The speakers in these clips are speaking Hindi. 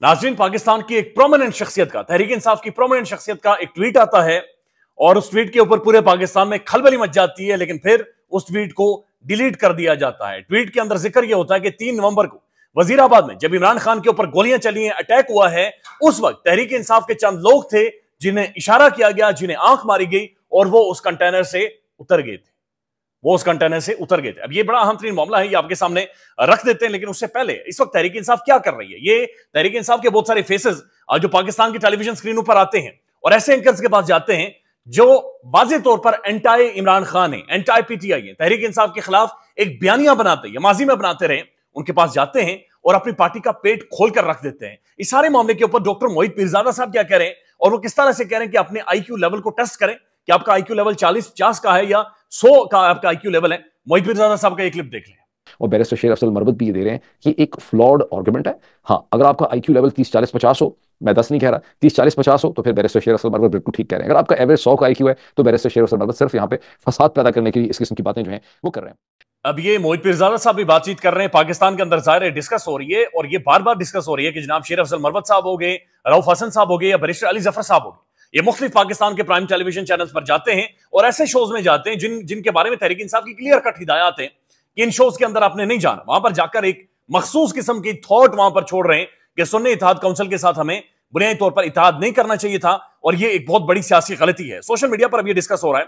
नाज़रीन, पाकिस्तान की एक प्रोमिनेंट शख्सियत का, तहरीक इंसाफ की प्रोमिनेंट शख्सियत का एक ट्वीट आता है और उस ट्वीट के ऊपर पूरे पाकिस्तान में खलबली मच जाती है, लेकिन फिर उस ट्वीट को डिलीट कर दिया जाता है। ट्वीट के अंदर जिक्र यह होता है कि 3 नवंबर को वजीराबाद में जब इमरान खान के ऊपर गोलियां चली हैं, अटैक हुआ है, उस वक्त तहरीक इंसाफ के चंद लोग थे जिन्हें इशारा किया गया, जिन्हें आंख मारी गई और वो उस कंटेनर से उतर गए थे। अब ये बड़ा अहम तरीन मामला है, ये आपके सामने रख देते हैं। लेकिन उससे पहले इस वक्त तहरीक इंसाफ क्या कर रही है? ये तहरीक इंसाफ के बहुत सारे फेसेस जो पाकिस्तान की टेलीविजन स्क्रीनों पर आते हैं और ऐसे एंकर्स के पास जाते हैं जो वाज़ेह तौर पर एंटाई इमरान खान है, एंटाई पीटीआई है, तहरीक इंसाफ के खिलाफ एक बयानिया बनाते हैं, माजी में बनाते रहे, उनके पास जाते हैं और अपनी पार्टी का पेट खोलकर रख देते हैं। इस सारे मामले के ऊपर डॉक्टर मोहित पीरजादा साहब क्या कह रहे हैं और वो किस तरह से कह रहे हैं कि अपने आईक्यू लेवल को टेस्ट करें कि आपका आईक्यू लेवल 40-50 का है या 100 का आपका आईक्यू लेवल है। मोहित पीरजादा साहब का एक क्लिप देख लें। और बैरिस्टर शेर अफजल मरवत भी ये दे रहे हैं कि एक फ्लॉड आर्गुमेंट है। हाँ, अगर आपका आईक्यू लेवल 30-40-50 हो, मैं 10 नहीं कह रहा, 30-40-50 हो, तो फिर बैरिस्टर शेर अफजल मरवत बिल्कुल ठीक कह रहे हैं। अगर आपका एवरेज 100 का आईक्यू है तो बैरिस्टर शेर अफजल मरवत सिर्फ यहाँ पे फसाद पैदा करने के लिए इस किस्म की बातें जो हैं वो कर रहे हैं। अब ये मोहित पीरजादा साहब भी बातचीत कर रहे हैं, पाकिस्तान के अंदर जाहिर है डिस्कस हो रही है और ये बार बार डिस्कस हो रही है कि जनाब शेर अफजल मरवत साहब हो गए, रऊफ हसन साहब हो गए या बैरिस्टर अली जफर साहब हो गए, ये मुख्तलिफ पाकिस्तान के प्राइम टेलीविजन चैनल्स पर जाते हैं और ऐसे शोज में जाते हैं जिनके बारे में तहरीक इंसाफ की क्लियर कट हिदायत है कि इन शोज के अंदर आपने नहीं जाना। वहां पर जाकर एक मखसूस किस्म की थॉट वहां पर छोड़ रहे हैं कि सुन्नी इत्तेहाद काउंसिल के साथ हमें बुनियादी तौर पर इत्तेहाद नहीं करना चाहिए था और ये एक बहुत बड़ी सियासी गलती है। सोशल मीडिया पर अब ये डिस्कस हो रहा है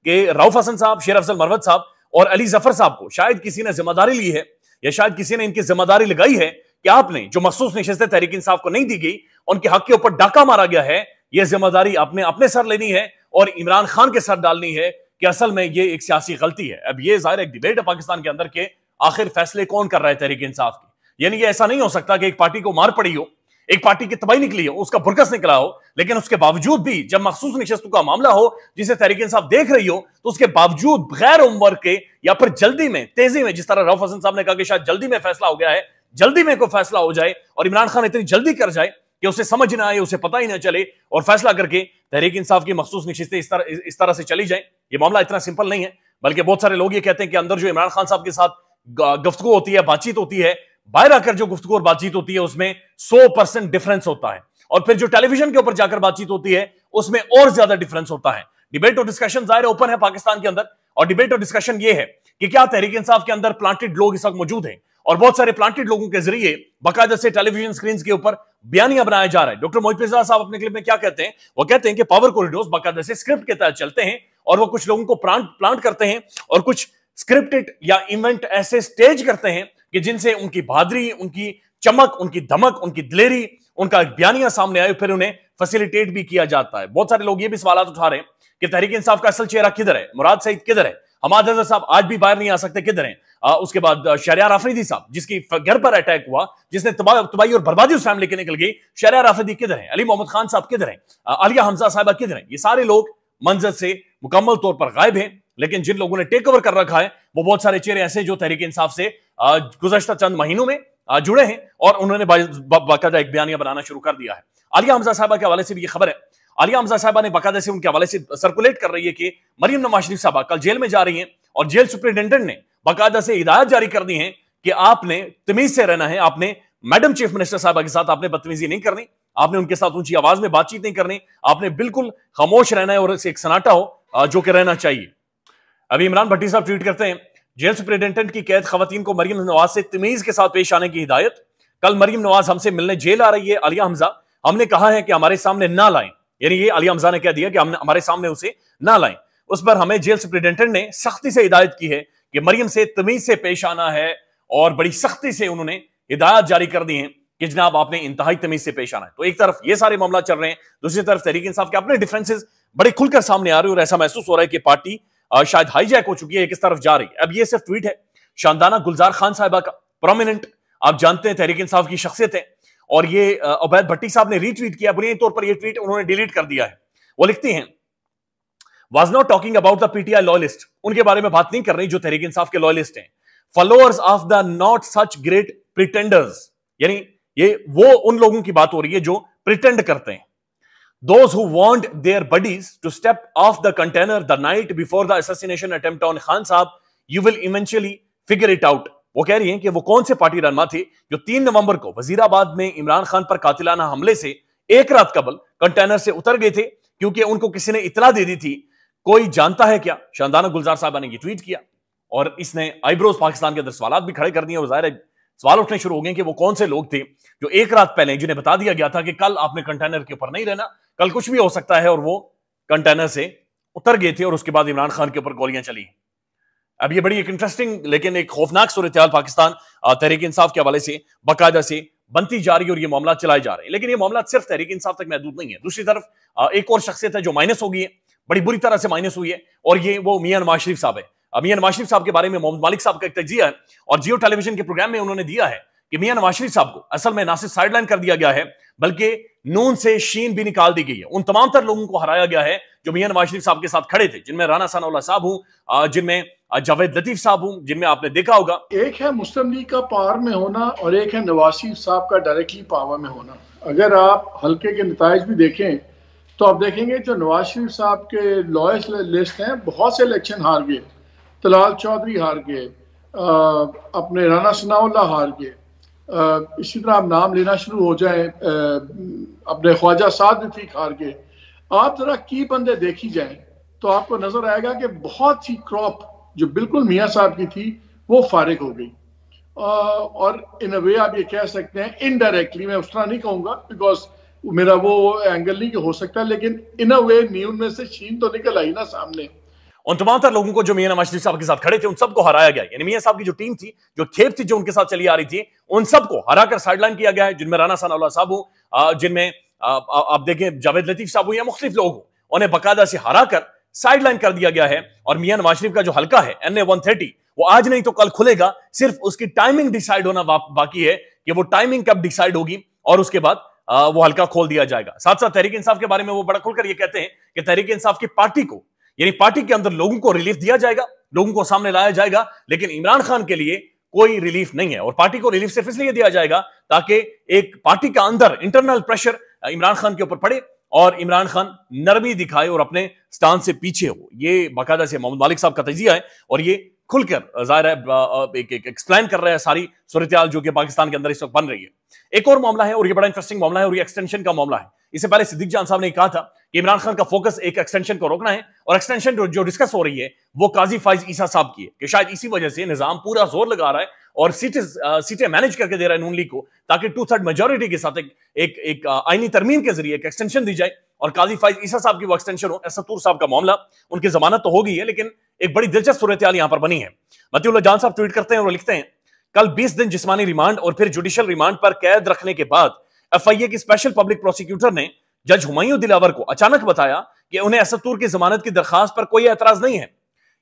कि रऊफ हसन साहब, शेर अफजल मरवत साहब और अली जफर साहब को शायद किसी ने जिम्मेदारी ली है या शायद किसी ने इनकी जिम्मेदारी लगाई है कि आपने जो मखसूस नशिस्तें तहरीक इंसाफ को नहीं दी गई, उनके हक के ऊपर डाका मारा गया है, यह जिम्मेदारी आपने अपने सर लेनी है और इमरान खान के सर डालनी है कि असल में यह एक सियासी गलती है। अब यह जाहिर एक डिबेट है पाकिस्तान के अंदर के आखिर फैसले कौन कर रहा है तहरीक इंसाफ की। यानी कि ऐसा नहीं हो सकता कि एक पार्टी को मार पड़ी हो, एक पार्टी की तबाही निकली हो, उसका बुरकस निकला हो, लेकिन उसके बावजूद भी जब मखसूस नशिस्तों का मामला हो जिसे तहरीक इंसाफ देख रही हो, तो उसके बावजूद गैर उम्र के या फिर जल्दी में, तेजी में, जिस तरह रऊफ हसन साहब ने कहा कि शायद जल्दी में फैसला हो गया है, जल्दी में कोई फैसला हो जाए और इमरान खान इतनी जल्दी कर जाए कि उसे समझ ना आए, उसे पता ही ना चले और फैसला करके तहरीक इंसाफ की मखसूस नशिस्तें इस तरह से चली जाए। ये मामला इतना सिंपल नहीं है, बल्कि बहुत सारे लोग ये कहते हैं कि अंदर जो इमरान खान साहब के साथ गुफ्तगू होती है, बातचीत होती है, बाहर आकर जो गुफ्तगू और बातचीत होती है उसमें 100% डिफरेंस होता है और फिर जो टेलीविजन के ऊपर जाकर बातचीत होती है उसमें और ज्यादा डिफरेंस होता है। डिबेट और डिस्कशन जाहिर ओपन है पाकिस्तान के अंदर और डिबेट और डिस्कशन ये है कि क्या तहरीक इंसाफ के अंदर प्लांटेड लोग इस वक्त मौजूद हैं और बहुत सारे प्लांटेड लोगों के जरिए बाकायदा से टेलीविजन स्क्रीन के ऊपर बयानियां बनाया जा रहा है। डॉक्टर मोहित पीरजादा साहब अपने क्लिप में क्या कहते हैं? वो कहते हैं कि पावर कॉरिडोर्स बाकायदा से स्क्रिप्ट के तहत चलते हैं और वो कुछ लोगों को प्लांट करते हैं और कुछ स्क्रिप्टेड या इवेंट ऐसे स्टेज करते हैं कि जिनसे उनकी बहादुरी, उनकी चमक, उनकी धमक, उनकी दिलेरी, उनका बयानिया सामने आए, फिर उन्हें फैसिलिटेट भी किया जाता है। बहुत सारे लोग ये भी सवाल उठा रहे हैं कि तहरीक इंसाफ का असल चेहरा किधर है, मुराद सईद किधर है, हमाद अजहर साहब आज भी बाहर नहीं आ सकते, किधर हैं? उसके बाद शहरयार आफरीदी साहब जिसकी घर पर अटैक हुआ, जिसने तबाही और बर्बादी उस फैमिली की निकल गई, शहरयार आफरीदी किधर है? अली मोहम्मद खान साहब किधर हैं? आलिया हमजा साहिबा किधर हैं? ये सारे लोग मंजर से मुकम्मल तौर पर गायब हैं, लेकिन जिन लोगों ने टेक ओवर कर रखा है वो बहुत सारे चेहरे ऐसे जो तहरीक इंसाफ से गुज़श्ता चंद महीनों में जुड़े हैं और उन्होंने बाकायदा एक बयानिया बनाना शुरू कर दिया है। आलिया हमजा साहिबा के हवाले से भी ये खबर है, आलिया हमजा साहिबा ने बाकायदा से उनके हवाले से सर्कुलेट कर रही है कि मरियम नवाज शरीफ साहबा कल जेल में जा रही हैं और जेल सुपरिटेंडेंट ने बाकायदा से हिदायत जारी कर दी है कि आपने तमीज से रहना है, आपने मैडम चीफ मिनिस्टर साहबा के साथ आपने बदतमीजी नहीं करनी, आपने उनके साथ ऊंची आवाज में बातचीत नहीं करनी, आपने बिल्कुल खामोश रहना है और एक सन्नाटा हो जो कि रहना चाहिए। अभी इमरान भट्टी साहब ट्वीट करते हैं, जेल सुपरिटेंडेंट की कैद खवातीन को मरियम नवाज से तमीज के साथ पेश आने की हिदायत। कल मरियम नवाज हमसे मिलने जेल आ रही है, आलिया हमजा, हमने कहा है कि हमारे सामने ना लाएं, यानी ये आलिया हमजा ने कह दिया कि हमने हमारे सामने उसे ना लाएं। उस पर हमें जेल सुपरिटेंडेंट ने सख्ती से हिदायत की है कि मरियम से तमीज से पेश आना है और बड़ी सख्ती से उन्होंने हिदायत जारी कर दी है कि जनाब आपने इंतहाई तमीज से पेश आना है। तो एक तरफ ये सारे मामला चल रहे हैं, दूसरी तरफ तहरीक इंसाफ के अपने डिफरेंसेस बड़े खुलकर सामने आ रहे हैं और ऐसा महसूस हो रहा है कि पार्टी शायद हाईजैक हो चुकी है, किस तरफ जा रही है। अब ये सिर्फ ट्वीट है, शानदाना गुलजार खान साहिबा का, प्रोमिनेंट, आप जानते हैं तहरीक इंसाफ की शख्सियत है, और ये उबैद भट्टी साहब ने रीट्वीट किया, बुनियादी तौर पर ये ट्वीट उन्होंने डिलीट कर दिया है। वो लिखती हैं, was not talking about the PTI loyalist, उनके बारे में बात नहीं कर रही जो तहरीक इंसाफ के लॉयलिस्ट हैं, followers of the not such great pretenders, यानी ये वो उन लोगों की बात हो रही है जो प्रिटेंड करते हैं। Those who want their buddies to step off the container the night before the assassination attempt on Khan Saab, you will eventually figure it out. वो कह रही हैं कि वो कौन से पार्टी रहनुमा थे जो 3 नवंबर को वजीराबाद में इमरान खान पर कातिलाना हमले से एक रात कबल कंटेनर से उतर गए थे, क्योंकि उनको किसी ने इतला दे दी थी। कोई जानता है क्या? शानदाना गुलजार साहबा ने ये ट्वीट किया और इसने आईब्रोज पाकिस्तान के अंदर सवाल भी खड़े कर दिए और जाहिर है सवाल उठने शुरू हो गए कि वो कौन से लोग थे जो एक रात पहले जिन्हें बता दिया गया था कि कल आपने कंटेनर के ऊपर नहीं रहना, कल कुछ भी हो सकता है, और वो कंटेनर से उतर गए थे और उसके बाद इमरान खान के ऊपर गोलियां चली। अब ये बड़ी एक इंटरेस्टिंग लेकिन एक खौफनाक सूरत हाल पाकिस्तान तहरीक इंसाफ के हवाले से बाकायदा से बनती जा रही है और ये मामला चलाए जा रहे हैं। लेकिन ये मामला सिर्फ तहरीक इंसाफ तक महदूद नहीं है। दूसरी तरफ एक और शख्सियत है जो माइनस हो गई है, बड़ी बुरी तरह से माइनस हुई है, और ये वो मियां नवाज शरीफ साहब है। मियां नवाज शरीफ साहब के बारे में मोहम्मद मालिक साहब का एक तजिया है और जियो टेलीविजन के प्रोग्राम में उन्होंने दिया है कि मियां नवाज शरीफ साहब को असल में ना सिर्फ साइडलाइन कर दिया गया है बल्कि नून से शीन भी निकाल दी गई है। उन तमाम तर लोगों को हराया गया है जो मियां नवाज शरीफ साहब के साथ खड़े थे, जिनमें राना सनाउल्लाह साहब हूं, जिनमें जावेद लतीफ साहब हूं, जिनमें आपने देखा होगा। एक है मुस्लिम लीग का पावर में होना और एक है नवाज शरीफ साहब का डायरेक्टली पावर में होना। अगर आप हल्के के नताइज भी देखें तो आप देखेंगे जो नवाज शरीफ साहब के लॉयर्स लिस्ट हैं, बहुत से इलेक्शन हार गए। तलाल चौधरी हार गए, अपने राना सनाउल्लाह हार गए, इसी तरह आप नाम लेना शुरू हो जाए, अपने ख्वाजा साद रफीक हार गए। आप जरा की बंदे देखी जाएं तो आपको नजर आएगा कि बहुत सी क्रॉप जो बिल्कुल मियाँ साहब की थी वो फारिग हो गई। और इन अ वे आप ये कह सकते हैं इनडायरेक्टली, मैं उस तरह नहीं कहूंगा बिकॉज मेरा वो एंगल नहीं हो सकता, लेकिन इन अ वे न्यून में से शीन तो निकल आई ना सामने। उन तमाम तर लोगों को जो मियां नवाज शरीफ साहब के साथ खड़े थे उन सबको हराया गया। यानी मियां साहब की जो टीम थी, जो खेप थी जो उनके साथ चली आ रही थी, उन सबको हराकर साइडलाइन किया गया है, जिनमें राना सनाउल्लाह साहब हूं, जिनमें आप देखें जावेद लतीफ साहब हूं या मुख्तलिफ लोग हो, उन्हें बाकायदा से हराकर साइडलाइन कर दिया गया है। और मियां नवाज शरीफ का जो हल्का है NA 130 वो आज नहीं तो कल खुलेगा, सिर्फ उसकी टाइमिंग डिसाइड होना बाकी है कि वो टाइमिंग कब डिसाइड होगी और उसके बाद वो हल्का खोल दिया जाएगा। साथ साथ तहरीक इंसाफ के बारे में वो बड़ा खुलकर ये कहते हैं कि तहरीक इंसाफ की पार्टी को, यानी पार्टी के अंदर लोगों को रिलीफ दिया जाएगा, लोगों को सामने लाया जाएगा, लेकिन इमरान खान के लिए कोई रिलीफ नहीं है। और पार्टी को रिलीफ सिर्फ इसलिए दिया जाएगा ताकि एक पार्टी का अंदर इंटरनल प्रेशर इमरान खान के ऊपर पड़े और इमरान खान नरमी दिखाए और अपने स्टांस से पीछे हो। ये बाकायदा से मोहम्मद मालिक साहब का तजिया है और ये खुलकर जाहिर है एक एक्सप्लेन कर रहा है सारी सूरत-ए-हाल जो कि पाकिस्तान के अंदर इस वक्त बन रही है। एक और मामला है और ये बड़ा इंटरेस्टिंग मामला है और ये एक्सटेंशन का मामला है। इससे पहले सिद्दीक जान साहब ने कहा था कि इमरान खान का फोकस एक एक्सटेंशन को रोकना है और एक्सटेंशन जो डिस्कस हो रही है वो काजी फाइज ईसा साहब की है कि शायद इसी वजह से निजाम पूरा जोर लगा रहा है और सीटें मैनेज करके दे रहा है नून लीग को, ताकि 2/3 मेजोरिटी के साथ एक आईनी तरमीम के जरिए एक एक्सटेंशन दी जाए और काजी फाइज ईसा साहब की वो एक्सटेंशन हो। असतूर साहब का मामला, उनकी जमानत तो हो गई है लेकिन एक बड़ी दिलचस्प सूरत-ए-हाल यहां पर बनी है। मतीउल्लाह जान साहब ट्वीट करते हैं और लिखते हैं, कल 20 दिन जिस्मानी रिमांड और फिर जुडिशियल रिमांड पर कैद रखने के बाद FIA की स्पेशल पब्लिक प्रोसिक्यूटर ने जज हुमायूं दिलावर को अचानक बताया कि उन्हें असतूर की जमानत की दरखास्त पर कोई एतराज नहीं है,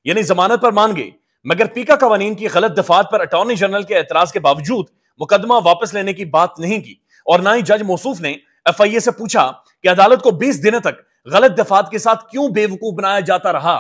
यानी जमानत पर मान गए, मगर पीका कवानीन की गलत दफात पर अटॉर्नी जनरल के एतराज के बावजूद मुकदमा वापस लेने की बात नहीं की और ना ही जज मौसूफ ने FIA से पूछा कि अदालत को 20 दिनों तक गलत दफात के साथ क्यों बेवकूफ बनाया जाता रहा।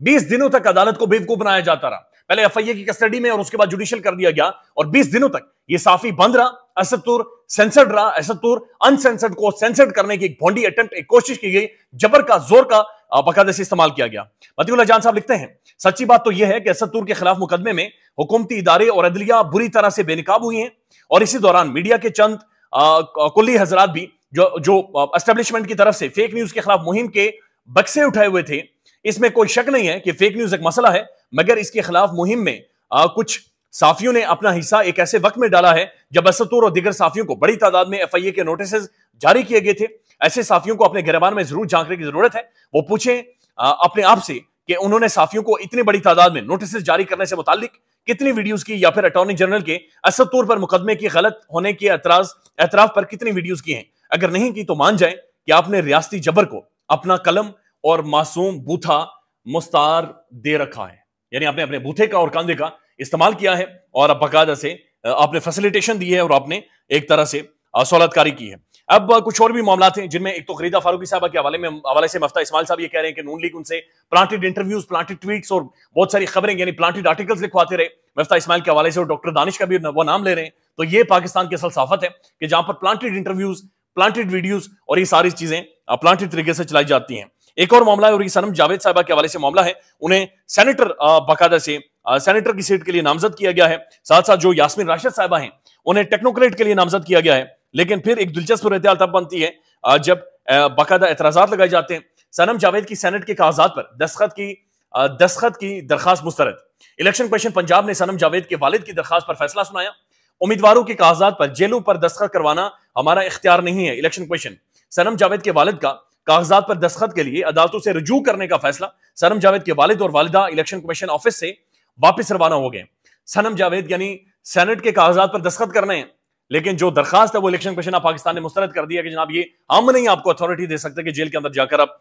20 दिनों तक अदालत को बेवकूफ बनाया जाता रहा, पहले FIA की कस्टडी में और उसके बाद जुडिशियल कर दिया गया और 20 दिनों तक ये साफी बंद रहा। असतूर सेंसर्ड रहा, असतूर अनसेंसर्ड को सेंसर्ड करने की एक भोंडी अटेम्प्ट, एक कोशिश की गई, जबर का जोर का बाकायदे से इस्तेमाल किया गया। मतीउल्लाह जान साहब लिखते हैं, सच्ची बात तो यह है कि असतूर के खिलाफ मुकदमे में हुकूमती इदारे और अदलिया बुरी तरह से बेनकाब हुई हैं और इसी दौरान मीडिया के चंद कुल्ली हजरात भी जो एस्टेब्लिशमेंट की तरफ से फेक न्यूज के खिलाफ मुहिम के बक्से उठाए हुए थे। इसमें कोई शक नहीं है कि फेक न्यूज एक मसला है, मगर इसके खिलाफ मुहिम में कुछ साफियों ने अपना हिस्सा एक ऐसे वक्त में डाला है जब असतूर और दीगर साफियों को बड़ी तादाद में FIA के नोटिस जारी किए गए थे। ऐसे साफियों को अपने गिरबान में जरूर झांकने की जरूरत है। वो पूछें अपने आप से कि उन्होंने साफियों को इतनी बड़ी तादाद में नोटिस जारी करने से मुताल्लिक कितनी वीडियोस की, या फिर अटॉर्नी जनरल के असतूर पर मुकदमे की गलत होने के एतराफ पर कितनी वीडियोस की हैं। अगर नहीं की तो मान जाए कि आपने रियासती जबर को अपना कलम और मासूम बूथा मुस्तार दे रखा है, यानी आपने अपने बूथे का और कंधे का इस्तेमाल किया है और अब बाकायदा से आपने फैसिलिटेशन दी है और आपने एक तरह से सहूलतकारी की है। अब कुछ और भी मामला थे जिनमें एक तो खरीदा फारूकी साहब के हवाले से मफ्ता इस्माइल साहब ये कह रहे हैं कि नून लीग उनसे प्लांटेड इंटरव्यूज, प्लांटेड ट्वीट्स और बहुत सारी खबरें यानी प्लांटेड आर्टिकल्स लिखवाते रहे। मफ्ता इस्माइल के हवाले से और डॉक्टर दानिश का भी वो नाम ले रहे हैं। तो ये पाकिस्तान की असल साफत है कि जहां पर प्लांटेड इंटरव्यूज, प्लांटेड वीडियोज और ये सारी चीजें प्लांटेड तरीके से चलाई जाती हैं। एक और मामला है और ये सनम जावेद साहबा के हवाले से मामला है, उन्हें सेनेटर बाकायदा से सेनेटर की सीट के लिए नामजद किया गया है। साथ साथ जो यास्मीन राशिद साहिबा हैं उन्हें टेक्नोक्रेट के लिए नामजद किया गया है। लेकिन फिर एक दिलचस्प सूरत-ए-हाल तब बनती है जब बाकायदा एतराजात लगाए जाते हैं। सनम जावेद की सेनेट के कागजात पर दस्तखत की दरखास्त मुस्तरद। इलेक्शन कमीशन पंजाब ने सनम जावेद के वालिद की दरखास्त पर फैसला सुनाया। उम्मीदवारों के कागजात पर जेलों पर दस्तखत करवाना हमारा इख्तियार नहीं है। इलेक्शन कमीशन सनम जावेद के वालिद का कागजात पर दस्तखत के लिए अदालतों से रुजू करने का फैसला। सनम जावेद के वालिद और वालिदा इलेक्शन कमीशन ऑफिस से वापस रवाना हो गए। सनम जावेद यानी सेनेट के कागजात पर दस्तखत करने हैं, लेकिन जो दरखास्त है वो इलेक्शन कमीशन ऑफ पाकिस्तान ने मुस्तरद कर दिया कि जनाब ये हम नहीं आपको अथॉरिटी दे सकते कि जेल के अंदर जाकर आप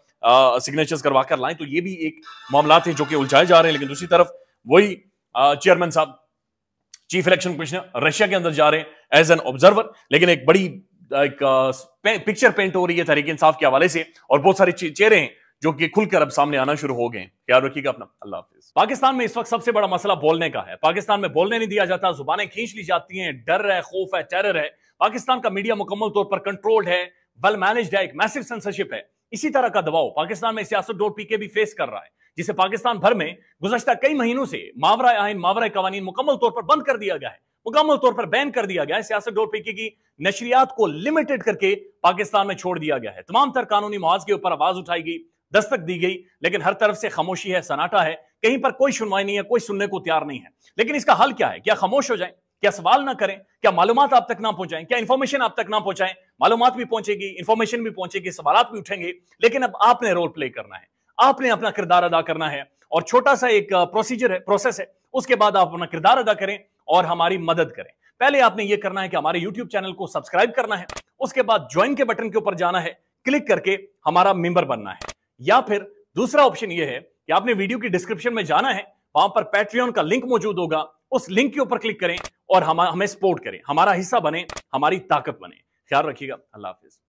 सिग्नेचर्स करवा कर लाएं। तो ये भी एक मामला है जो कि उलझाए जा रहे हैं। लेकिन दूसरी तरफ वही चेयरमैन साहब चीफ इलेक्शन कमिश्नर रशिया के अंदर जा रहे हैं एज एन ऑब्जर्वर। लेकिन एक बड़ी पिक्चर पेंट हो रही है तहरीक इंसाफ के हवाले से और बहुत सारे चेहरे हैं जो कि खुलकर अब सामने आना शुरू हो गए। ख्याल रखिएगा अपना। अल्लाह हाफिज। पाकिस्तान में इस वक्त सबसे बड़ा मसला बोलने का है। पाकिस्तान में बोलने नहीं दिया जाता, जुबानें खींच ली जाती हैं, डर है, खौफ है, टेरर है। पाकिस्तान का मीडिया मुकम्मल तौर पर कंट्रोल्ड है, वेल मैनेज्ड है, एक मैसिव सेंसरशिप है। इसी तरह का दबाव पाकिस्तान में सियासत.pk भी फेस कर रहा है, जिसे पाकिस्तान भर में गुज़श्ता कई महीनों से मावरा आइन मावरा कवानीन मुकम्मल तौर पर बंद कर दिया गया है, मुकम्मल तौर पर बैन कर दिया गया है। सियासत.pk की नशरियात को लिमिटेड करके पाकिस्तान में छोड़ दिया गया है। तमाम तर कानूनी मुआवजे के ऊपर आवाज उठाई गई, दस्तक दी गई, लेकिन हर तरफ से खामोशी है, सन्नाटा है, कहीं पर कोई सुनवाई नहीं है, कोई सुनने को तैयार नहीं है। लेकिन इसका हल क्या है? क्या खामोश हो जाए? क्या सवाल ना करें? क्या मालूमात आप तक ना पहुंचाएं? क्या इंफॉर्मेशन आप तक ना पहुंचाएं? मालूमात भी पहुंचेगी, इंफॉर्मेशन भी पहुंचेगी, सवालात भी उठेंगे, लेकिन अब आपने रोल प्ले करना है, आपने अपना किरदार अदा करना है। और छोटा सा एक प्रोसीजर है, प्रोसेस है, उसके बाद आप अपना किरदार अदा करें और हमारी मदद करें। पहले आपने यह करना है कि हमारे यूट्यूब चैनल को सब्सक्राइब करना है, उसके बाद ज्वाइन के बटन के ऊपर जाना है, क्लिक करके हमारा मेंबर बनना है। या फिर दूसरा ऑप्शन यह है कि आपने वीडियो की डिस्क्रिप्शन में जाना है, वहां पर पैट्रियन का लिंक मौजूद होगा, उस लिंक के ऊपर क्लिक करें और हमें सपोर्ट करें, हमारा हिस्सा बने, हमारी ताकत बने। ख्याल रखिएगा। अल्लाह हाफिज।